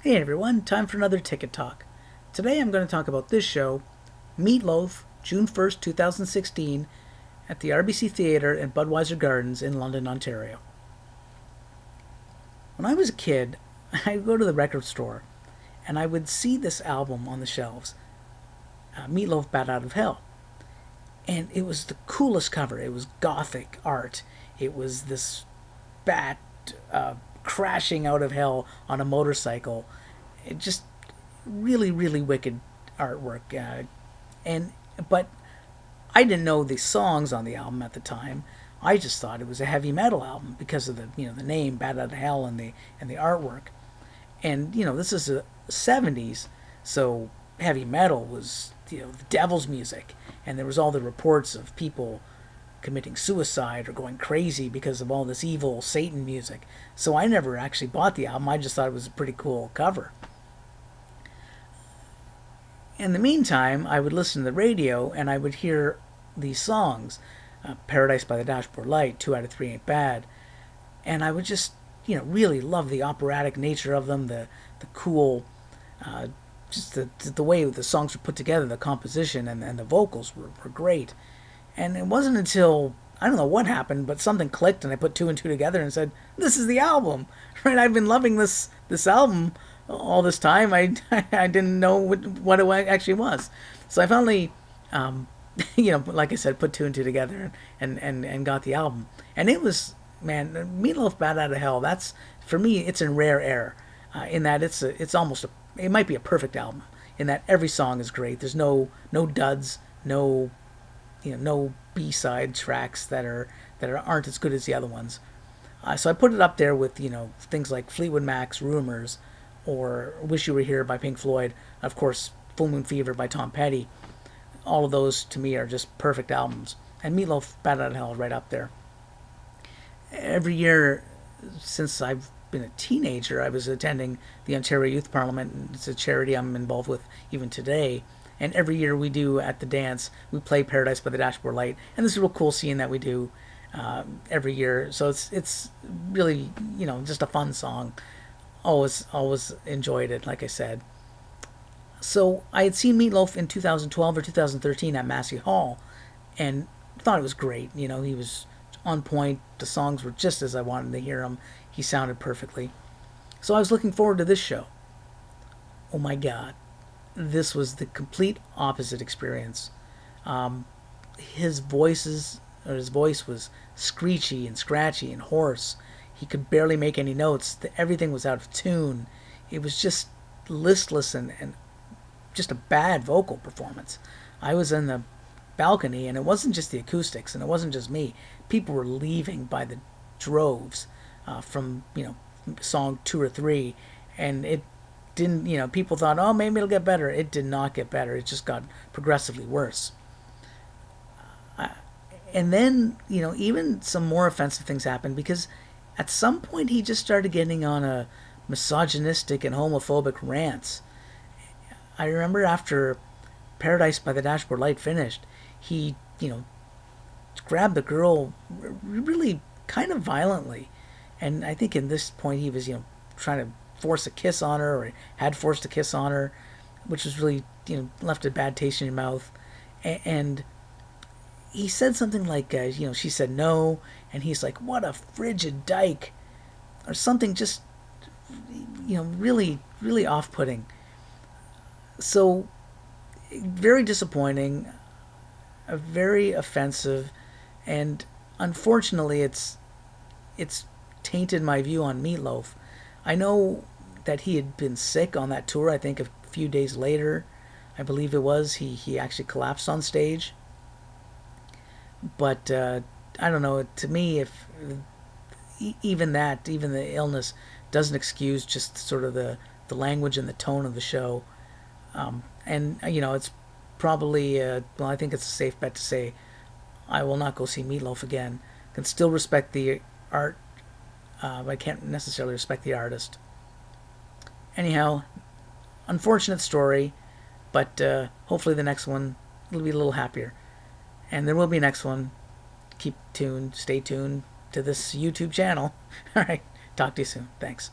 Hey everyone, time for another Ticket Talk. Today I'm going to talk about this show, Meat Loaf, June 1st, 2016, at the RBC Theatre and Budweiser Gardens in London, Ontario. When I was a kid, I'd go to the record store and I would see this album on the shelves, Meat Loaf Bat Out of Hell. And it was the coolest cover. It was gothic art. It was this bat crashing out of hell on a motorcycle. It just really wicked artwork. And but I didn't know the songs on the album at the time. I just thought it was a heavy metal album because of the name Bat Out of Hell and the artwork. And this is the 70s, so heavy metal was the devil's music, and there was all the reports of people committing suicide or going crazy because of all this evil Satan music. So I never actually bought the album. I just thought it was a pretty cool cover. In the meantime, I would listen to the radio and I would hear these songs, Paradise by the Dashboard Light, 2 out of 3 Ain't Bad, and I would just really love the operatic nature of them, the cool, uh, just the way the songs were put together, the composition and the vocals were great. And it wasn't until I don't know what happened, but something clicked, and I put two and two together and said, "This is the album." Right? I've been loving this album all this time. I didn't know what it actually was, so I finally, um, like I said, put two and two together and got the album, and it was man, Meatloaf Bat Out of Hell. That's for me. It's in rare air, in that it's almost it might be a perfect album in that every song is great. There's no duds, no B-side tracks that aren't as good as the other ones. So I put it up there with things like Fleetwood Mac's Rumors, or Wish You Were Here by Pink Floyd, of course Full Moon Fever by Tom Petty. All of those to me are just perfect albums, and Meatloaf Bat Out of Hell is right up there. Every year since I've been a teenager, I was attending the Ontario Youth Parliament, and it's a charity I'm involved with even today. And every year we do at the dance, we play Paradise by the Dashboard Light, and this is a real cool scene that we do every year. So it's really just a fun song. Always enjoyed it, like I said. So I had seen Meatloaf in 2012 or 2013 at Massey Hall, and thought it was great. He was on point. The songs were just as I wanted to hear them. He sounded perfectly. So I was looking forward to this show. Oh my God, this was the complete opposite experience. Um, his voice was screechy and scratchy and hoarse. He could barely make any notes. Everything was out of tune. It was just listless and just a bad vocal performance. I was in the balcony, and it wasn't just the acoustics, and it wasn't just me. People were leaving by the droves from song two or three, and it didn't. People thought, oh, maybe it'll get better. It did not get better. It just got progressively worse. And then even some more offensive things happened because at some point he just started getting on a misogynistic and homophobic rants. I remember after Paradise by the Dashboard Light finished, he, grabbed the girl really kind of violently. And I think in this point he was, trying to force a kiss on her, or had forced a kiss on her, which was really, left a bad taste in your mouth. And he said something like, she said no, and he's like, what a frigid dyke, or something just, really off putting. So, very disappointing, very offensive, and unfortunately, it's tainted my view on Meatloaf. I know that he had been sick on that tour. I think a few days later, I believe it was, he actually collapsed on stage. But I don't know. To me, if even the illness doesn't excuse just sort of the language and the tone of the show. And it's probably well, I think it's a safe bet to say I will not go see Meatloaf again. Can still respect the art, but I can't necessarily respect the artist. Anyhow, unfortunate story, but hopefully the next one will be a little happier, and there will be a next one. Keep tuned, stay tuned to this YouTube channel. All right, talk to you soon. Thanks.